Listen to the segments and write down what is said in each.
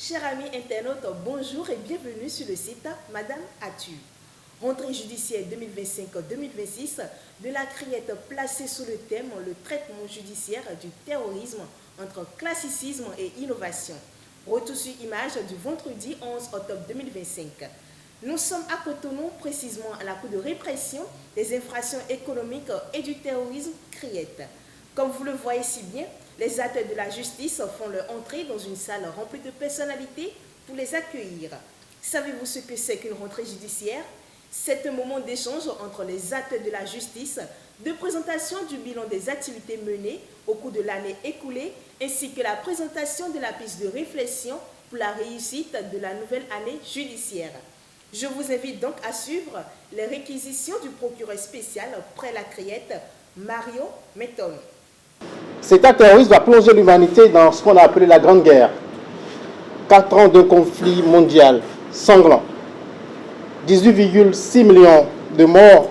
Chers amis internautes, bonjour et bienvenue sur le site Madame Atu. Rentrée judiciaire 2025-2026 de la Criette placée sous le thème le traitement judiciaire du terrorisme entre classicisme et innovation. Retour sur image du vendredi 11 octobre 2025. Nous sommes à Cotonou, précisément à la Cour de répression des infractions économiques et du terrorisme Criette. Comme vous le voyez si bien, les acteurs de la justice font leur entrée dans une salle remplie de personnalités pour les accueillir. Savez-vous ce que c'est qu'une rentrée judiciaire? C'est un moment d'échange entre les acteurs de la justice, de présentation du bilan des activités menées au cours de l'année écoulée, ainsi que la présentation de la piste de réflexion pour la réussite de la nouvelle année judiciaire. Je vous invite donc à suivre les réquisitions du procureur spécial près la Criette, Mario Metton. Cet acte terroriste va plonger l'humanité dans ce qu'on a appelé la Grande Guerre. 4 ans de conflit mondial sanglant. 18,6 millions de morts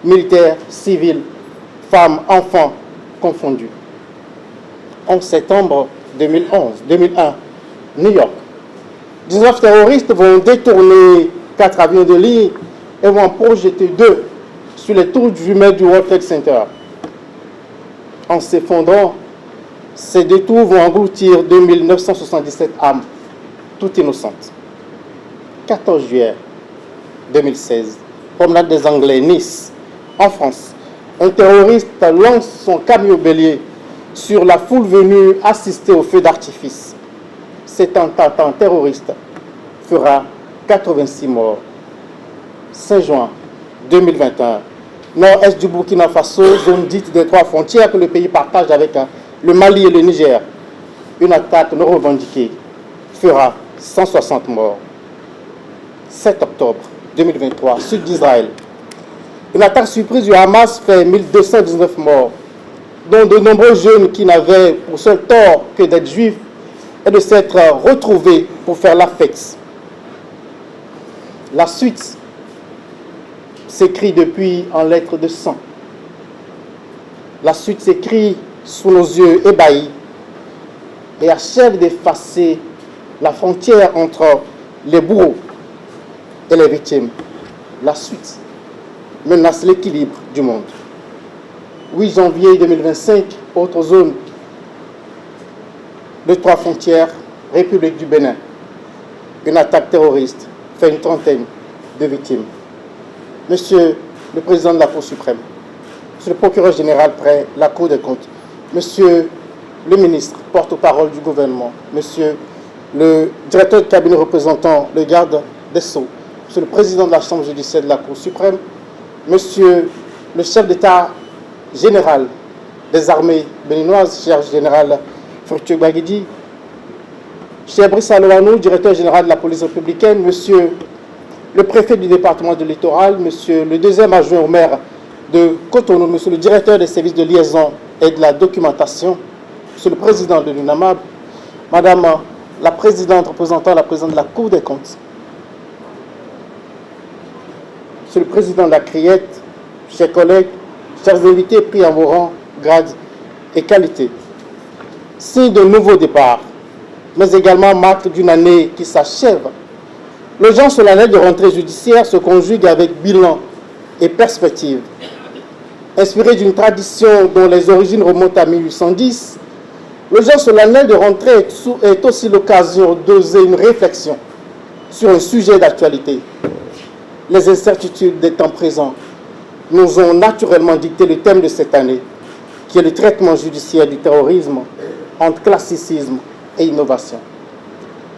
militaires, civils, femmes, enfants confondus. 11 septembre 2001, New York. 19 terroristes vont détourner 4 avions de ligne et vont en projeter 2 sur les tours jumelles du World Trade Center. En s'effondrant, ces 2 tours vont engloutir 2977 âmes, toutes innocentes. 14 juillet 2016, promenade des Anglais, Nice, en France. Un terroriste lance son camion bélier sur la foule venue assister au feu d'artifice. Cet attentat terroriste fera 86 morts. 5 juin 2021. Nord-est du Burkina Faso, zone dite des 3 frontières que le pays partage avec le Mali et le Niger. Une attaque non revendiquée fera 160 morts. 7 octobre 2023, sud d'Israël. Une attaque surprise du Hamas fait 1219 morts, dont de nombreux jeunes qui n'avaient pour seul tort que d'être juifs et de s'être retrouvés pour faire la fête. La suite s'écrit depuis en lettres de sang. La suite s'écrit sous nos yeux ébahis et achève d'effacer la frontière entre les bourreaux et les victimes. La suite menace l'équilibre du monde. 8 janvier 2025, autre zone de 3 frontières, République du Bénin. Une attaque terroriste fait une trentaine de victimes. Monsieur le Président de la Cour suprême, Monsieur le Procureur général près la Cour des comptes, Monsieur le ministre, porte-parole du gouvernement, Monsieur le directeur de cabinet représentant le garde des Sceaux, Monsieur le Président de la Chambre judiciaire de la Cour suprême, Monsieur le chef d'État général des armées béninoises, cher général Fructueux Baguidi, cher Brice Aloanou, directeur général de la police républicaine, Monsieur le préfet du département du littoral, monsieur le 2e adjoint au maire de Cotonou, monsieur le directeur des services de liaison et de la documentation, monsieur le président de l'UNAMAB, madame la présidente représentant la présidente de la Cour des comptes, monsieur le président de la Criette, chers collègues, chers invités pris en vos rangs, grades et qualités. Signe de nouveau départ, mais également marque d'une année qui s'achève. Le genre solennel de rentrée judiciaire se conjugue avec bilan et perspective. Inspiré d'une tradition dont les origines remontent à 1810, le genre solennel de rentrée est aussi l'occasion d'oser une réflexion sur un sujet d'actualité. Les incertitudes des temps présents nous ont naturellement dicté le thème de cette année, qui est le traitement judiciaire du terrorisme entre classicisme et innovation.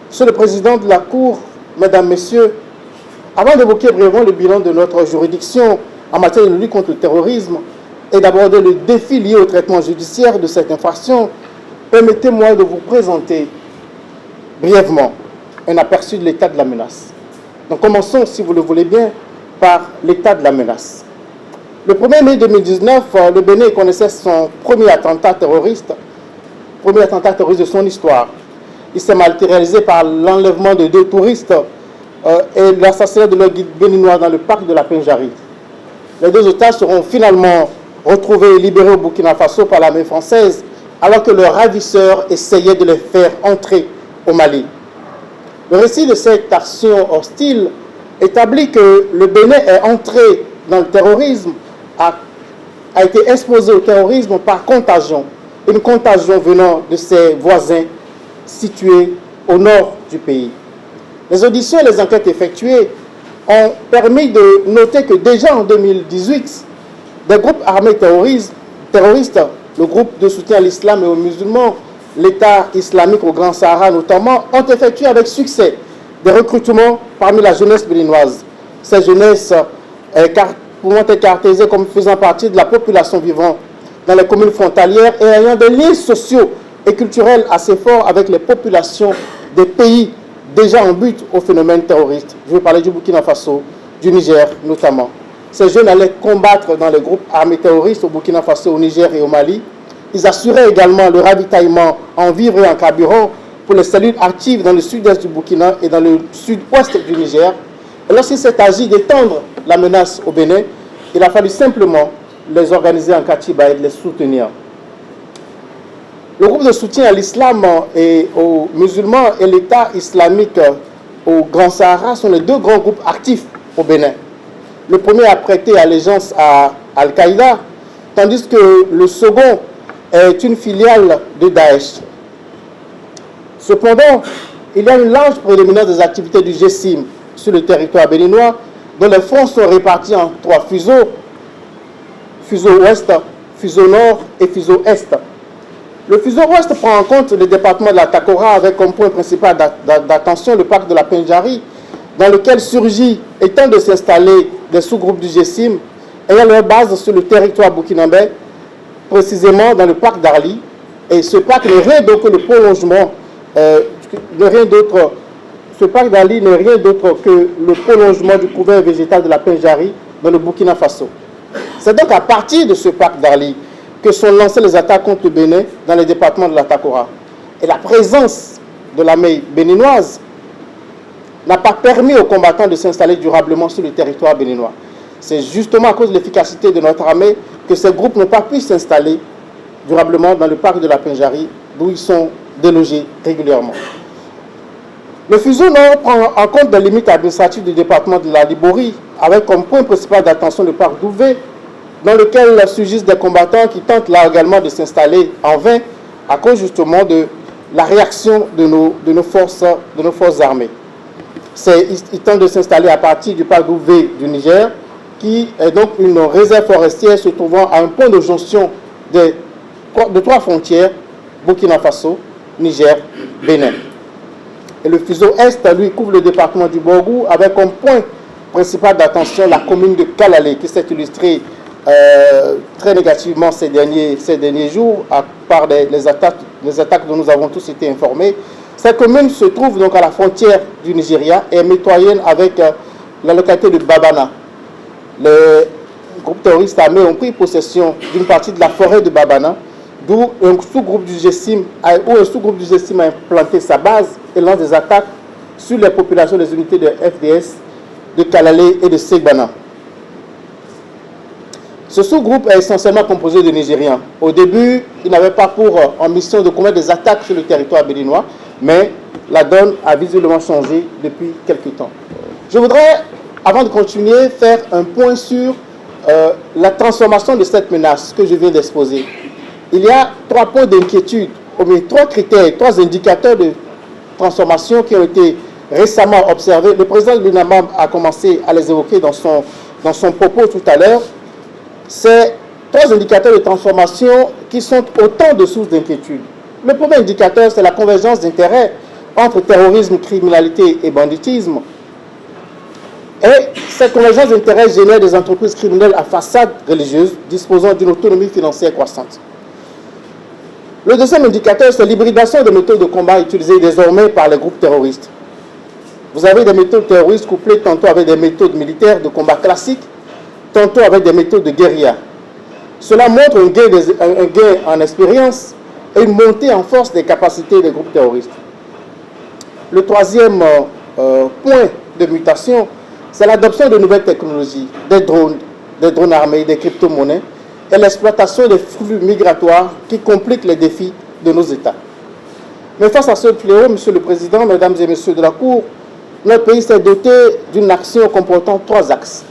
Monsieur le Président de la Cour, Mesdames, Messieurs, avant d'évoquer brièvement le bilan de notre juridiction en matière de lutte contre le terrorisme et d'aborder le défi lié au traitement judiciaire de cette infraction, permettez-moi de vous présenter brièvement un aperçu de l'état de la menace. Donc commençons, si vous le voulez bien, par l'état de la menace. Le 1er mai 2019, le Bénin connaissait son premier attentat terroriste de son histoire. Il s'est matérialisé par l'enlèvement de 2 touristes et l'assassinat de leur guide béninois dans le parc de la Pinjari. Les 2 otages seront finalement retrouvés et libérés au Burkina Faso par l'armée française, alors que leurs ravisseurs essayaient de les faire entrer au Mali. Le récit de cette action hostile établit que le Bénin est entré dans le terrorisme, a été exposé au terrorisme par contagion, une contagion venant de ses voisins situés au nord du pays. Les auditions et les enquêtes effectuées ont permis de noter que déjà en 2018, des groupes armés terroristes, le groupe de soutien à l'islam et aux musulmans, l'État islamique au Grand Sahara notamment, ont effectué avec succès des recrutements parmi la jeunesse béninoise. Cette jeunesse pouvant être caractérisée comme faisant partie de la population vivant dans les communes frontalières et ayant des liens sociaux et culturels assez forts avec les populations des pays déjà en but au phénomène terroriste. Je veux parler du Burkina Faso, du Niger notamment. Ces jeunes allaient combattre dans les groupes armés terroristes au Burkina Faso, au Niger et au Mali. Ils assuraient également le ravitaillement en vivres et en carburant pour les cellules actives dans le sud-est du Burkina et dans le sud-ouest du Niger. Et lorsqu'il s'est agi d'étendre la menace au Bénin, il a fallu simplement les organiser en Katiba et de les soutenir. Le groupe de soutien à l'islam et aux musulmans et l'État islamique au Grand Sahara sont les deux grands groupes actifs au Bénin. Le premier a prêté allégeance à Al-Qaïda, tandis que le second est une filiale de Daesh. Cependant, il y a une large prédominance des activités du GSIM sur le territoire béninois, dont les fonds sont répartis en 3 fuseaux, fuseau ouest, fuseau nord et fuseau est. Le fuseau ouest prend en compte le département de la Takora avec comme point principal d'attention le parc de la Pendjari, dans lequel surgit et tente de s'installer des sous-groupes du GSIM ayant leur base sur le territoire burkinabé, précisément dans le parc d'Arli. Et ce parc n'est rien d'autre que le prolongement, ce parc d'Arli n'est rien d'autre que le prolongement du couvert végétal de la Pendjari dans le Burkina Faso. C'est donc à partir de ce parc d'Arli que sont lancées les attaques contre le Bénin dans les départements de la Takora. Et la présence de l'armée béninoise n'a pas permis aux combattants de s'installer durablement sur le territoire béninois. C'est justement à cause de l'efficacité de notre armée que ces groupes n'ont pas pu s'installer durablement dans le parc de la Pendjari, d'où ils sont délogés régulièrement. Le fuseau nord prend en compte des limites administratives du département de la Liborie, avec comme point principal d'attention le parc d'Ouvé, dans lequel surgissent des combattants qui tentent là également de s'installer en vain à cause justement de la réaction de nos forces armées. Ils tentent de s'installer à partir du parc d'Ouvé du Niger, qui est donc une réserve forestière se trouvant à un point de jonction de 3 frontières, Burkina Faso, Niger, Bénin. Et le fuseau est, lui, couvre le département du Borgou avec comme point principal d'attention la commune de Kalalé, qui s'est illustrée très négativement ces derniers jours par les attaques dont nous avons tous été informés. Cette commune se trouve donc à la frontière du Nigeria et est mitoyenne avec la localité de Babana. Les groupes terroristes armés ont pris possession d'une partie de la forêt de Babana, d'où un sous-groupe du GSIM a implanté sa base et lance des attaques sur les populations des unités de FDS, de Kalalé et de Segbana. Ce sous-groupe est essentiellement composé de Nigériens. Au début, il n'avait pas pour ambition de commettre des attaques sur le territoire béninois, mais la donne a visiblement changé depuis quelques temps. Je voudrais, avant de continuer, faire un point sur la transformation de cette menace que je viens d'exposer. Il y a 3 points d'inquiétude, ou bien 3 critères, 3 indicateurs de transformation qui ont été récemment observés. Le président de l'UNAMAB a commencé à les évoquer dans son propos tout à l'heure. Ces 3 indicateurs de transformation qui sont autant de sources d'inquiétude. Le premier indicateur, c'est la convergence d'intérêts entre terrorisme, criminalité et banditisme. Et cette convergence d'intérêts génère des entreprises criminelles à façade religieuse disposant d'une autonomie financière croissante. Le deuxième indicateur, c'est l'hybridation des méthodes de combat utilisées désormais par les groupes terroristes. Vous avez des méthodes terroristes couplées tantôt avec des méthodes militaires de combat classiques, tantôt avec des méthodes de guérilla. Cela montre un gain en expérience et une montée en force des capacités des groupes terroristes. Le troisième point de mutation, c'est l'adoption de nouvelles technologies, des drones armés, des crypto-monnaies, et l'exploitation des flux migratoires qui compliquent les défis de nos États. Mais face à ce fléau, Monsieur le Président, Mesdames et Messieurs de la Cour, notre pays s'est doté d'une action comportant 3 axes.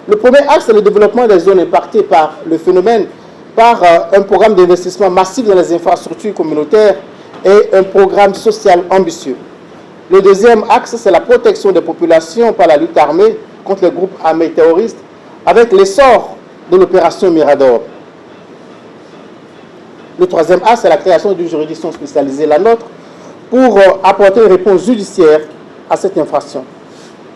Le premier axe, c'est le développement des zones impactées par le phénomène, par un programme d'investissement massif dans les infrastructures communautaires et un programme social ambitieux. Le deuxième axe, c'est la protection des populations par la lutte armée contre les groupes armés terroristes avec l'essor de l'opération Mirador. Le troisième axe, c'est la création d'une juridiction spécialisée, la nôtre, pour apporter une réponse judiciaire à cette infraction.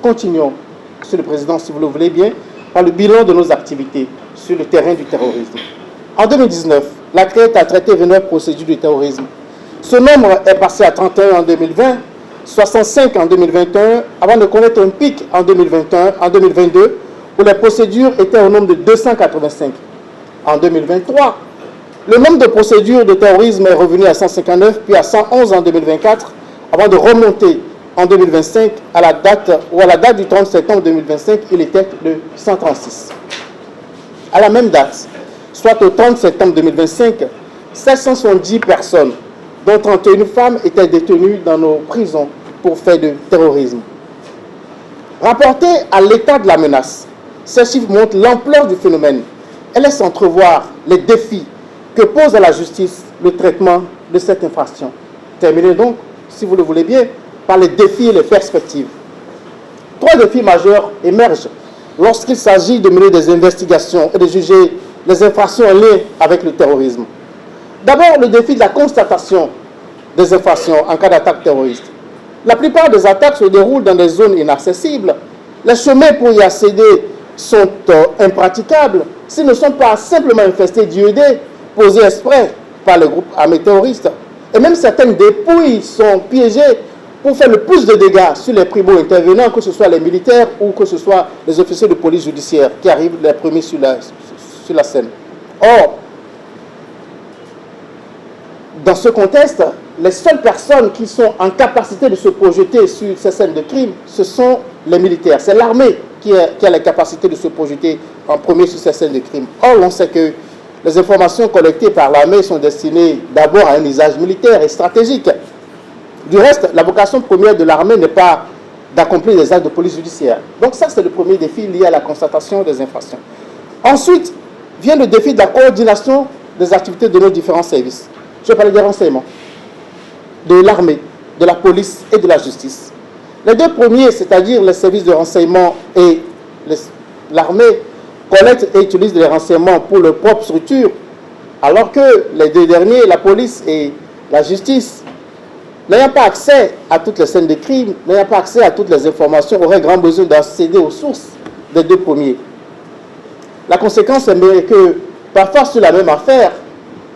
Continuons, Monsieur le Président, si vous le voulez bien, par le bilan de nos activités sur le terrain du terrorisme. En 2019, la CREAT a traité 29 procédures de terrorisme. Ce nombre est passé à 31 en 2020, 65 en 2021, avant de connaître un pic en 2022, où les procédures étaient au nombre de 285. En 2023, le nombre de procédures de terrorisme est revenu à 159, puis à 111 en 2024, avant de remonter en 2025, à la date du 30 septembre 2025, il était de 136. À la même date, soit au 30 septembre 2025, 770 personnes, dont 31 femmes, étaient détenues dans nos prisons pour faits de terrorisme. Rapporté à l'état de la menace, ces chiffres montrent l'ampleur du phénomène et laissent entrevoir les défis que pose à la justice le traitement de cette infraction. Terminez donc, si vous le voulez bien, par les défis et les perspectives. 3 défis majeurs émergent lorsqu'il s'agit de mener des investigations et de juger les infractions en lien avec le terrorisme. D'abord, le défi de la constatation des infractions en cas d'attaque terroriste. La plupart des attaques se déroulent dans des zones inaccessibles. Les chemins pour y accéder sont impraticables s'ils ne sont pas simplement infestés d'IED posés exprès par le groupe armé terroriste. Et même certaines dépouilles sont piégées pour faire le plus de dégâts sur les primo-intervenants, que ce soit les militaires ou que ce soit les officiers de police judiciaire qui arrivent les premiers sur la scène. Or, dans ce contexte, les seules personnes qui sont en capacité de se projeter sur ces scènes de crime, ce sont les militaires. C'est l'armée qui a la capacité de se projeter en premier sur ces scènes de crime. Or, on sait que les informations collectées par l'armée sont destinées d'abord à un usage militaire et stratégique. Du reste, la vocation première de l'armée n'est pas d'accomplir des actes de police judiciaire. Donc ça, c'est le premier défi lié à la constatation des infractions. Ensuite, vient le défi de la coordination des activités de nos différents services. Je vais parler des renseignements, de l'armée, de la police et de la justice. Les 2 premiers, c'est-à-dire les services de renseignement et l'armée, collectent et utilisent les renseignements pour leur propre structure, alors que les 2 derniers, la police et la justice, n'ayant pas accès à toutes les scènes de crime, n'ayant pas accès à toutes les informations, auraient grand besoin d'accéder aux sources des 2 premiers. La conséquence est que, parfois sur la même affaire,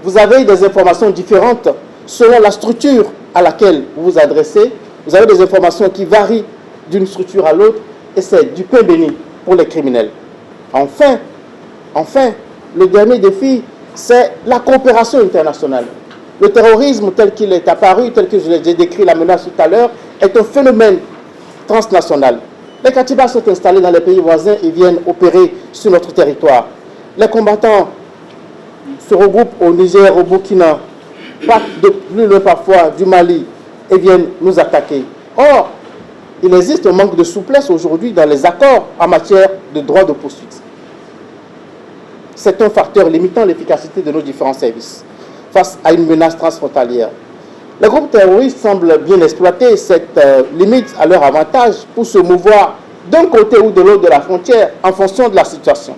vous avez des informations différentes selon la structure à laquelle vous vous adressez. Vous avez des informations qui varient d'une structure à l'autre et c'est du pain béni pour les criminels. Enfin, le dernier défi, c'est la coopération internationale. Le terrorisme tel qu'il est apparu, tel que je l'ai décrit la menace tout à l'heure, est un phénomène transnational. Les Katibas sont installés dans les pays voisins et viennent opérer sur notre territoire. Les combattants se regroupent au Niger, au Burkina, plus loin parfois du Mali, et viennent nous attaquer. Or, il existe un manque de souplesse aujourd'hui dans les accords en matière de droit de poursuite. C'est un facteur limitant l'efficacité de nos différents services face à une menace transfrontalière. Les groupes terroristes semblent bien exploiter cette limite à leur avantage pour se mouvoir d'un côté ou de l'autre de la frontière en fonction de la situation.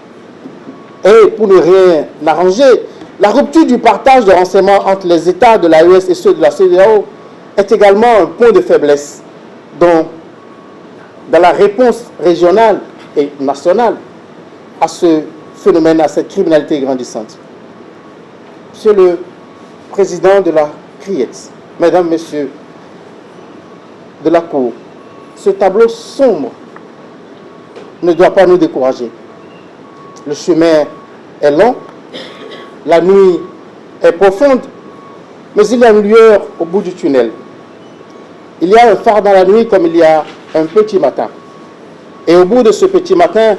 Et pour ne rien arranger, la rupture du partage de renseignements entre les États de l'AES et ceux de la CEDEAO est également un point de faiblesse dans la réponse régionale et nationale à ce phénomène, à cette criminalité grandissante. Monsieur le Président de la CRIET, Mesdames, Messieurs de la Cour, ce tableau sombre ne doit pas nous décourager. Le chemin est long, la nuit est profonde, mais il y a une lueur au bout du tunnel. Il y a un phare dans la nuit comme il y a un petit matin. Et au bout de ce petit matin,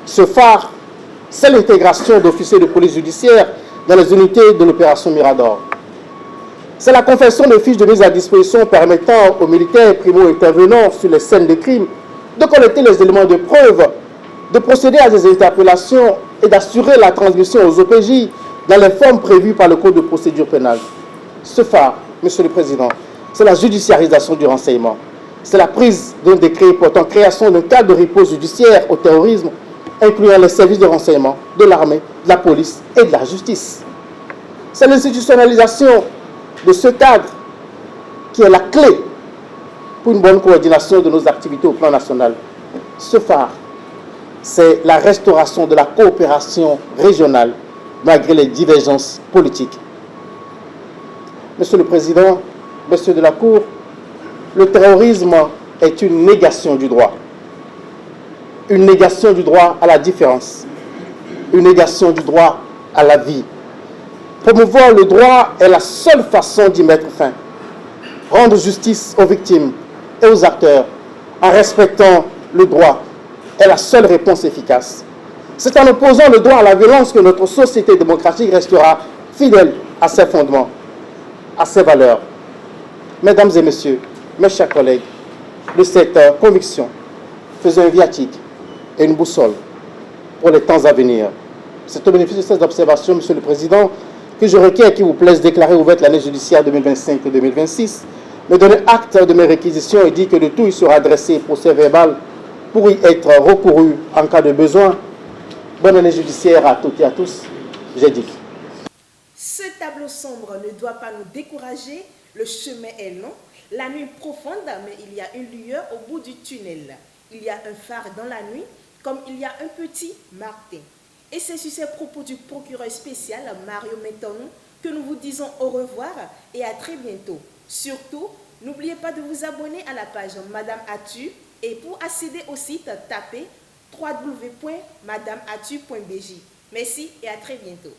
ce phare, c'est l'intégration d'officiers de police judiciaire dans les unités de l'opération Mirador. C'est la confection de fiches de mise à disposition permettant aux militaires primo-intervenants sur les scènes de crime de collecter les éléments de preuve, de procéder à des interpellations et d'assurer la transmission aux OPJ dans les formes prévues par le Code de procédure pénale. Ce phare, Monsieur le Président, c'est la judiciarisation du renseignement. C'est la prise d'un décret portant création d'un cadre de repos judiciaire au terrorisme, incluant les services de renseignement, de l'armée, de la police et de la justice. C'est l'institutionnalisation de ce cadre qui est la clé pour une bonne coordination de nos activités au plan national. Ce phare, c'est la restauration de la coopération régionale malgré les divergences politiques. Monsieur le Président, Messieurs de la Cour, le terrorisme est une négation du droit. Une négation du droit à la différence. Une négation du droit à la vie. Promouvoir le droit est la seule façon d'y mettre fin. Rendre justice aux victimes et aux acteurs en respectant le droit est la seule réponse efficace. C'est en opposant le droit à la violence que notre société démocratique restera fidèle à ses fondements, à ses valeurs. Mesdames et messieurs, mes chers collègues, de cette conviction, faisons un viatique et une boussole pour les temps à venir. C'est au bénéfice de ces observations, Monsieur le Président, que je requiers qu'il vous plaise déclarer ouverte l'année judiciaire 2025-2026, me donner acte de mes réquisitions et dire que de tout il sera adressé procès verbal pour y être recouru en cas de besoin. Bonne année judiciaire à toutes et à tous. J'ai dit. Ce tableau sombre ne doit pas nous décourager. Le chemin est long, la nuit profonde, mais il y a une lueur au bout du tunnel. Il y a un phare dans la nuit, comme il y a un petit Martin. Et c'est sur ces propos du procureur spécial Mario Mentonou que nous vous disons au revoir et à très bientôt. Surtout, n'oubliez pas de vous abonner à la page Madame Atu et pour accéder au site, tapez www.madameatu.bj. Merci et à très bientôt.